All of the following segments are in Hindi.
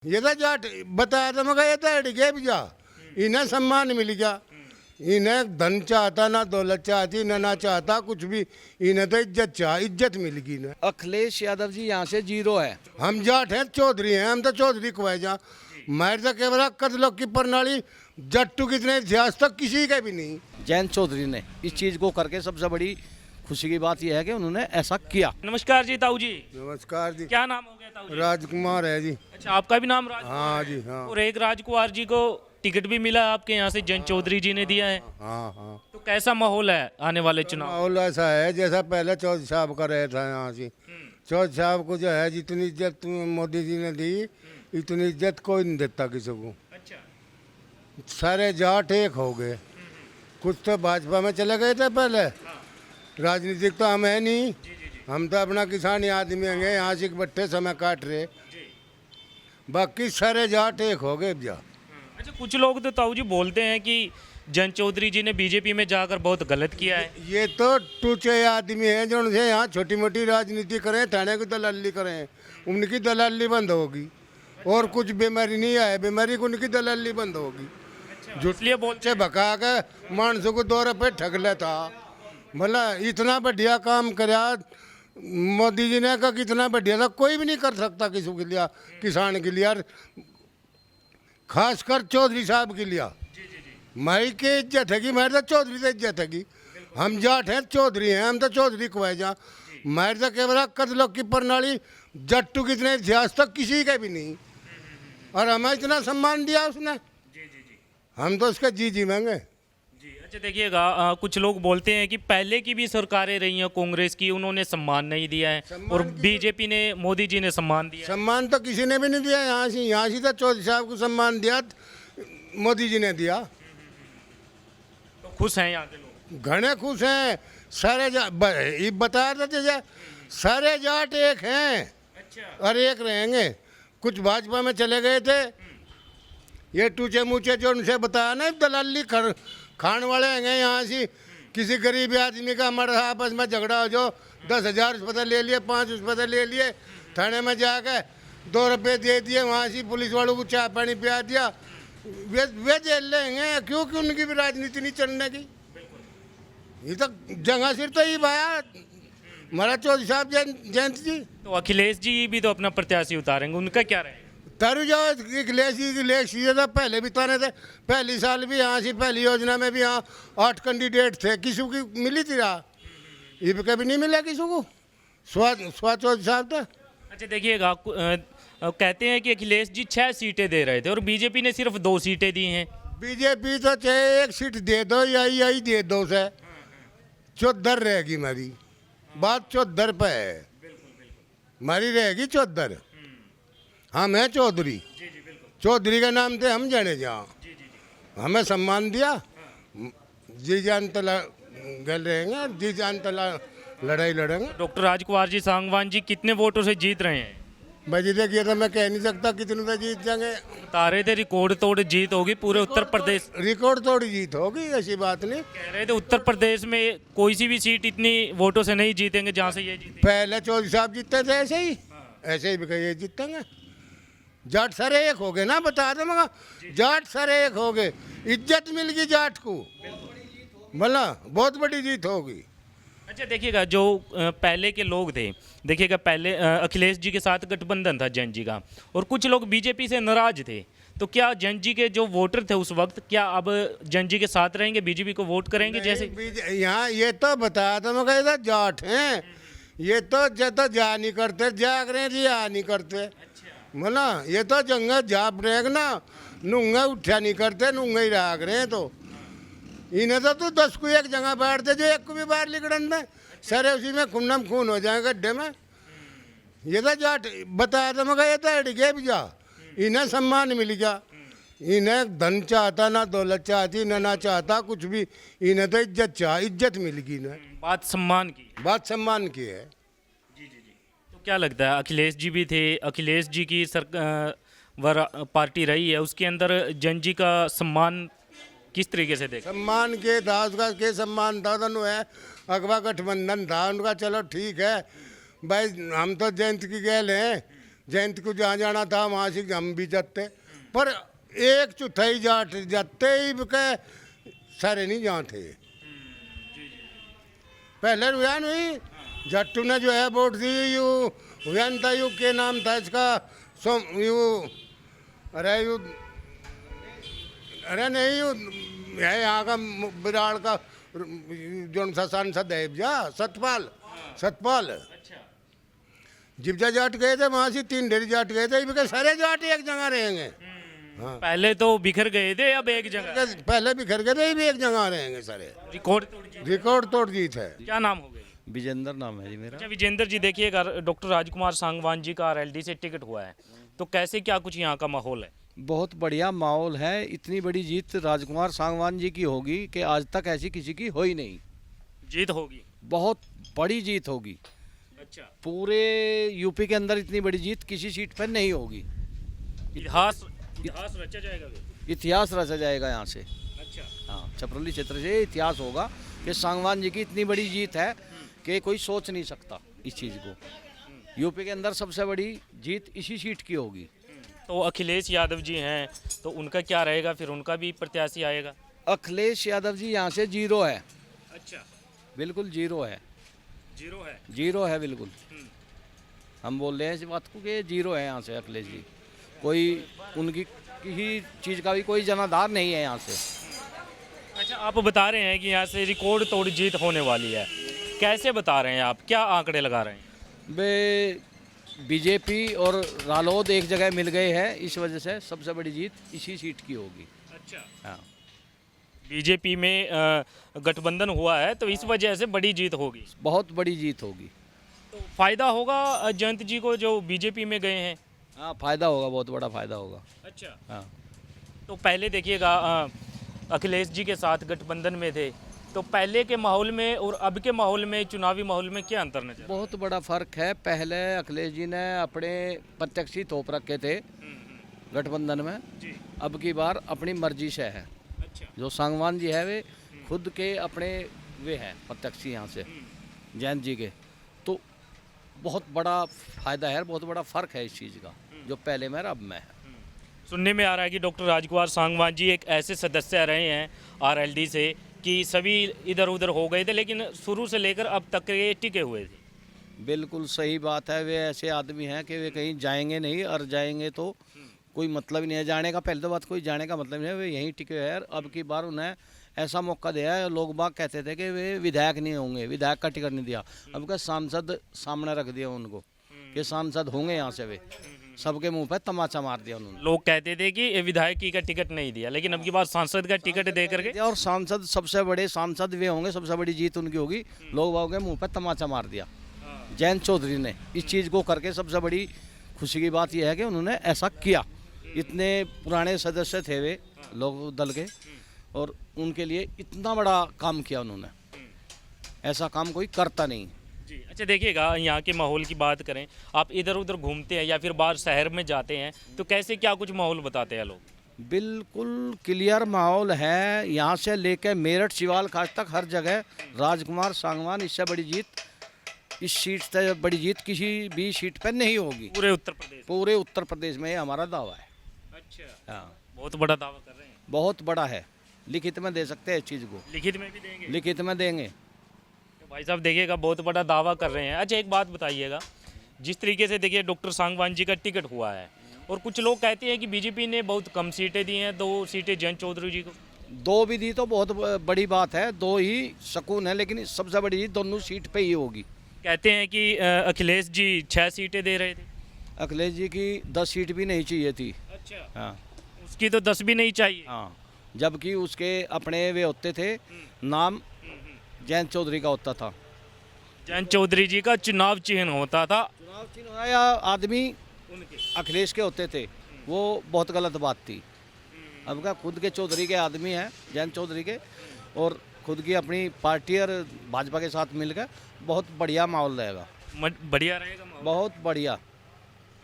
ये तो जाट बताया था मगर ये तो हट गया भी जा। इन्हें सम्मान मिल गया, इन्हें धन चाहता ना दौलत चाहती ना चाहता कुछ भी, इन्हें तो इज्जत मिल गई इन्हें। अखिलेश यादव जी यहाँ से 0 है। हम जाट हैं, चौधरी हैं, हम तो चौधरी को है जा। मैं तो केवल कत्लों की प्रणाली जट्टू कितने इतिहास तक किसी का भी नहीं। जयंत चौधरी ने इस चीज को करके सबसे बड़ी खुशी की बात यह है कि उन्होंने ऐसा किया। नमस्कार जी ताऊ जी। नमस्कार जी। क्या नाम हो गया ताऊ जी? राजकुमार है जी। अच्छा, आपका भी नाम राजकुमार हाँ है? जी हाँ। और एक राजकुमार जी को टिकट भी मिला आपके यहाँ से, जयंत चौधरी जी ने दिया है। हाँ हाँ। तो कैसा माहौल है आने वाले चुनाव? माहौल ऐसा है जैसा पहले चौधरी साहब का रहे था यहाँ से। चौधरी साहब को जो है जितनी इज्जत मोदी जी ने दी इतनी इज्जत कोई नहीं देता किसी को। अच्छा। सारे जाट एक हो गए। कुछ तो भाजपा में चले गए थे पहले, राजनीतिक तो हम है नहीं। हम तो अपना किसानी आदमी हैं, यहाँ से बट्टे समय काट रहे। बाकी सारे जाट एक हो गए जा। अच्छा, कुछ लोग तो ताऊ जी बोलते हैं कि जयंत चौधरी जी ने बीजेपी में जाकर बहुत गलत किया है। ये तो टूचे आदमी हैं जो उनसे यहाँ छोटी मोटी राजनीति करें, थाने की दलाली करें, उनकी दलाली बंद होगी। और कुछ बीमारी नहीं आए, बीमारी को उनकी दलाली बंद होगी। इसलिए बोलते से भगा के मानसों को 2 रुपये ठग लेता। भला इतना बढ़िया काम कराया मोदी जी ने, का कितना बढ़िया था, कोई भी नहीं कर सकता किसी के लिए, किसान के लिए, और खासकर चौधरी साहब के लिए। माई की इज्जत है कि मेरे तो चौधरी से इज्जत है कि हम जाट हैं, चौधरी हैं, हम तो चौधरी को है जा। मेरे तो केवल कत्लों की प्रणाली जट्टू कितने इतिहास तक किसी का भी नहीं। और हमें इतना सम्मान दिया उसने, हम तो उसका जी मांगे। जी। अच्छा, देखिएगा कुछ लोग बोलते हैं कि पहले की भी सरकारें रही हैं कांग्रेस की, उन्होंने सम्मान नहीं दिया है, और बीजेपी ने, मोदी जी ने सम्मान दिया। सम्मान तो किसी ने भी नहीं दिया। यहाँ से तो चौधरी साहब को सम्मान दिया, मोदी जी ने दिया। तो खुश हैं यहाँ के लोग? घने खुश हैं सारे ये बताया था जैसे सारे जाट एक हैं। अच्छा। और एक रहेंगे। कुछ भाजपा में चले गए थे, ये टूचे मूचे जो उनसे बताया ना दलाली खान वाले हैं यहाँ से। किसी गरीब आदमी का हमारे आपस में झगड़ा हो जो 10,000 अस्पताल ले लिए, 5 अस्पताल ले लिए, थाने में जाकर 2 रुपये दे दिए, वहाँ से पुलिस वालों को चाय पानी पिला दिया, वे जेल लेंगे। क्योंकि उनकी भी राजनीति नहीं चलने की। ये तो जगह सिर तो ही भाया हमारा चौधरी साहब जयंत जी। तो अखिलेश जी भी तो अपना प्रत्याशी उतारेंगे, उनका क्या रहेगा? तारू जाओ अखिलेश जी तो पहले भी ताने थे। पहली साल भी यहाँ से पहली योजना में भी यहाँ 8 कैंडिडेट थे, किसी की मिली थी रहा, ये भी कभी नहीं मिला किसी को। स्वाद चौधरी साहब था। अच्छा, देखिएगा कहते हैं कि अखिलेश जी 6 सीटें दे रहे थे और बीजेपी ने सिर्फ 2 सीटें दी हैं। बीजेपी तो चाहे 1 सीट दे दो या यही दे दो से 74 रहेगी हमारी बात, 74 पे है हमारी रहेगी 74। हम हैं चौधरी, चौधरी के नाम से हम जाने जहाँ हमें सम्मान दिया। जी जान तला गल रहेंगे, जी जान तला लड़ाई लड़ेंगे। डॉक्टर राजकुमार जी सांगवान जी कितने वोटों से जीत रहे हैं? भाई देखिए तो मैं कह नहीं सकता कितने तो जीत जाएंगे। बता रहे थे रिकॉर्ड तोड़ जीत होगी पूरे उत्तर प्रदेश। रिकॉर्ड तोड़ जीत होगी, ऐसी बात नहीं। कह रहे थे उत्तर प्रदेश में कोई सी भी सीट इतनी वोटों से नहीं जीतेंगे जहाँ से ये जीते। पहले चौधरी साहब जीतते थे ऐसे ही, ऐसे ही भी ये जीतेंगे। जाट सारे एक हो गए ना, बता दो मगर जाट सारे एक हो गए, इज्जत मिल गई जाट को, भला बहुत बड़ी जीत होगी। अच्छा, देखिएगा जो पहले के लोग थे, देखिएगा पहले अखिलेश जी के साथ गठबंधन था जयंत जी का, और कुछ लोग बीजेपी से नाराज थे। तो क्या जयंत जी के जो वोटर थे उस वक्त, क्या अब जयंत जी के साथ रहेंगे, बीजेपी को वोट करेंगे? जैसे यहाँ ये तो बताया था मगर इधर जाट हैं, ये तो जा नहीं करते, जाग रहे जी आ नहीं करते। बोला ये तो जंगा जाप रहे ना, नूंगा उठा नहीं करते, नूंगा ही राग रहे। तो इन्हें तो 10 को एक जगह बैठते जो एक को भी बाहर लिकड़न में सारे उसी में खूनम खून हो जाए गड्ढे में। ये तो जाट बताया था मगर ये तो हट गया भी जा। इन्हें सम्मान मिल गया, इन्हें धन चाहता ना दौलत चाहती ना चाहता कुछ भी, इन्हें तो इज्जत मिल गई। इन्हें बात सम्मान की, बात सम्मान की है। तो क्या लगता है, अखिलेश जी भी थे, अखिलेश जी की पार्टी रही है, उसके अंदर जयंत जी का सम्मान किस तरीके से देखा? सम्मान के था, उसका के सम्मान था दोनों है, अगवा गठबंधन था उनका, चलो ठीक है भाई। हम तो जयंत की गैल हैं, जयंत को जहाँ जाना था वहाँ से हम भी जाते, पर 1/4 जाट जाते ही के सारे नहीं जाते। पहले रुआ नहीं, जट्टू ने जो है वोट दी, यू हुआ था, यू के नाम था इसका, यू अरे यू अरे नहीं यू है यहाँ का बिराड़ का जो सा सांसद है जा सतपाल जिब्जा जाट गए थे, वहाँ से 3 ढेरी जाट गए थे, बिकॉज सारे जाट एक जगह रहेंगे। हाँ, पहले तो बिखर गए थे, अब एक जगह पहले बिखर गए थे, ये भी एक जगह रहेंगे सारे। रिकॉर्ड तोड़ जीत है। क्या नाम हो गया? विजेंद्र नाम है जी मेरा। अच्छा विजेंद्र जी, देखिएगा डॉक्टर राजकुमार सांगवान जी का आरएलडी से टिकट हुआ है, तो कैसे क्या कुछ यहाँ का माहौल है? बहुत बढ़िया माहौल है। इतनी बड़ी जीत राजकुमार सांगवान जी की होगी कि आज तक ऐसी किसी की हो ही नहीं। जीत होगी, बहुत बड़ी जीत होगी। अच्छा, पूरे यूपी के अंदर इतनी बड़ी जीत किसी सीट पर नहीं होगी। इतिहास रचा जाएगा। इतिहास रचा जाएगा यहाँ से। अच्छा, हाँ, छपरौली क्षेत्र से इतिहास होगा कि सांगवान जी की इतनी बड़ी जीत है कि कोई सोच नहीं सकता इस चीज़ को। यूपी के अंदर सबसे बड़ी जीत इसी सीट की होगी। तो अखिलेश यादव जी हैं, तो उनका क्या रहेगा? फिर उनका भी प्रत्याशी आएगा? अखिलेश यादव जी यहाँ से 0 है। अच्छा, बिल्कुल 0 है। 0 है। 0 है बिल्कुल। हम बोल रहे हैं इस बात को कि 0 है यहाँ से अखिलेश जी। कोई उनकी किसी चीज़ का भी कोई जनाधार नहीं है यहाँ से। अच्छा, आप बता रहे हैं कि यहाँ से रिकॉर्ड तोड़ जीत होने वाली है, कैसे बता रहे हैं आप, क्या आंकड़े लगा रहे हैं? बीजेपी और रालोद एक जगह मिल गए हैं, इस वजह से सबसे बड़ी जीत इसी सीट की होगी। अच्छा, हाँ, बीजेपी में गठबंधन हुआ है, तो इस वजह से बड़ी जीत होगी। बहुत बड़ी जीत होगी। तो फायदा होगा जयंत जी को जो बीजेपी में गए हैं? हाँ, फायदा होगा, बहुत बड़ा फायदा होगा। अच्छा, हाँ, तो पहले देखिएगा अखिलेश जी के साथ गठबंधन में थे, तो पहले के माहौल में और अब के माहौल में, चुनावी माहौल में क्या अंतर नजर? बहुत बड़ा फर्क है। पहले अखिलेश जी ने अपने प्रत्याशी थोप रखे थे गठबंधन में, जी। अब की बार अपनी मर्जी से है। अच्छा, जो सांगवान जी है वे खुद के अपने वे हैं प्रत्याशी यहाँ से जयंत जी के, तो बहुत बड़ा फायदा है, बहुत बड़ा फर्क है इस चीज़ का, जो पहले में और अब में है। सुनने में आ रहा है कि डॉक्टर राजकुमार सांगवान जी एक ऐसे सदस्य रहे हैं आरएलडी से कि सभी इधर उधर हो गए थे, लेकिन शुरू से लेकर अब तक ये टिके हुए थे। बिल्कुल सही बात है। वे ऐसे आदमी हैं कि वे कहीं जाएंगे नहीं, और जाएंगे तो कोई मतलब नहीं है जाने का। पहले तो बात कोई जाने का मतलब नहीं है, वे यहीं टिके हुए हैं। अब की बार उन्हें ऐसा मौका दिया है। लोग बाग कहते थे कि वे विधायक नहीं होंगे, विधायक का टिकट नहीं दिया, अब का सांसद सामने रख दिया उनको कि सांसद होंगे यहाँ से। वे सबके मुंह पर तमाचा मार दिया उन्होंने। लोग कहते थे कि ये विधायक का टिकट नहीं दिया, लेकिन अब की बार सांसद का टिकट दे करके, और सांसद सबसे बड़े सांसद वे होंगे, सबसे बड़ी जीत उनकी होगी। लोग बाग के मुंह पर तमाचा मार दिया जयंत चौधरी ने। इस चीज़ को करके सबसे बड़ी खुशी की बात यह है कि उन्होंने ऐसा किया। इतने पुराने सदस्य थे वे लोग दल के, और उनके लिए इतना बड़ा काम किया उन्होंने। ऐसा काम कोई करता नहीं। जी। अच्छा, देखिएगा यहाँ के माहौल की बात करें, आप इधर उधर घूमते हैं या फिर बाहर शहर में जाते हैं, तो कैसे क्या कुछ माहौल बताते हैं लोग? बिल्कुल क्लियर माहौल है। यहाँ से लेकर मेरठ शिवाल खास तक हर जगह राजकुमार सांगवान, इससे बड़ी जीत, इस सीट से बड़ी जीत किसी भी सीट पर नहीं होगी पूरे उत्तर प्रदेश? पूरे उत्तर प्रदेश में। ये हमारा दावा है। अच्छा, हाँ, बहुत बड़ा दावा कर रहे हैं। बहुत बड़ा है। लिखित में दे सकते हैं इस चीज़ को, लिखित में भी देंगे? लिखित में देंगे। तो भाई साहब देखिएगा, बहुत बड़ा दावा कर रहे हैं। अच्छा, एक बात बताइएगा, जिस तरीके से देखिए डॉक्टर सांगवान जी का टिकट हुआ है, और कुछ लोग कहते हैं कि बीजेपी ने बहुत कम सीटें दी हैं, 2 सीटें जयंत चौधरी जी को। 2 भी दी तो बहुत बड़ी बात है, 2 ही सकून है, लेकिन सबसे बड़ी जीत दोनों सीट पे ही होगी। कहते हैं कि अखिलेश जी 6 सीटें दे रहे थे। अखिलेश जी की 10 सीट भी नहीं चाहिए थी। अच्छा, हाँ, उसकी तो 10 भी नहीं चाहिए। हाँ, जबकि उसके अपने वे होते थे, नाम जयंत चौधरी का होता था। जयंत चौधरी जी का चुनाव चिन्ह होता था, चुनाव चिन्ह होना या आदमी उनके। अखिलेश के होते थे, वो बहुत गलत बात थी। अब का खुद के चौधरी के आदमी हैं, जयंत चौधरी के, और खुद की अपनी पार्टी और भाजपा के साथ मिलकर बहुत बढ़िया माहौल रहेगा। बढ़िया रहेगा माहौल? बहुत बढ़िया।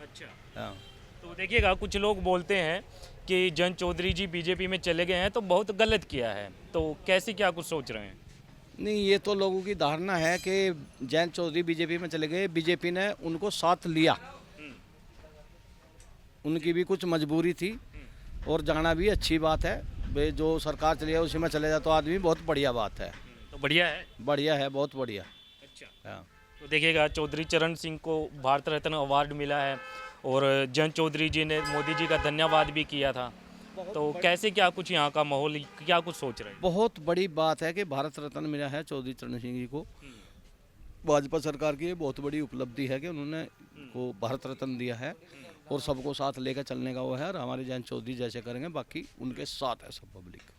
अच्छा, हाँ, तो देखिएगा कुछ लोग बोलते हैं कि जयंत चौधरी जी बीजेपी में चले गए हैं तो बहुत गलत किया है, तो कैसे क्या कुछ सोच रहे हैं? नहीं, ये तो लोगों की धारणा है कि जयंत चौधरी बीजेपी में चले गए, बीजेपी ने उनको साथ लिया। उनकी भी कुछ मजबूरी थी और जाना भी अच्छी बात है। वे जो सरकार चली है उसी में चले जाए तो आदमी बहुत बढ़िया बात है। तो बढ़िया है। बढ़िया है, बहुत बढ़िया। अच्छा। हाँ। तो देखिएगा चौधरी चरण सिंह को भारत रत्न अवार्ड मिला है और जयंत चौधरी जी ने मोदी जी का धन्यवाद भी किया था। तो कैसे क्या कुछ यहाँ का माहौल क्या कुछ सोच रहे हैं? बहुत बड़ी बात है कि भारत रत्न मिला है चौधरी चरण सिंह जी को। भाजपा सरकार की ये बहुत बड़ी उपलब्धि है कि उन्होंने को भारत रत्न दिया है और सबको साथ लेकर चलने का वो है। और हमारे जयंत चौधरी जैसे करेंगे बाकी उनके साथ है सब पब्लिक।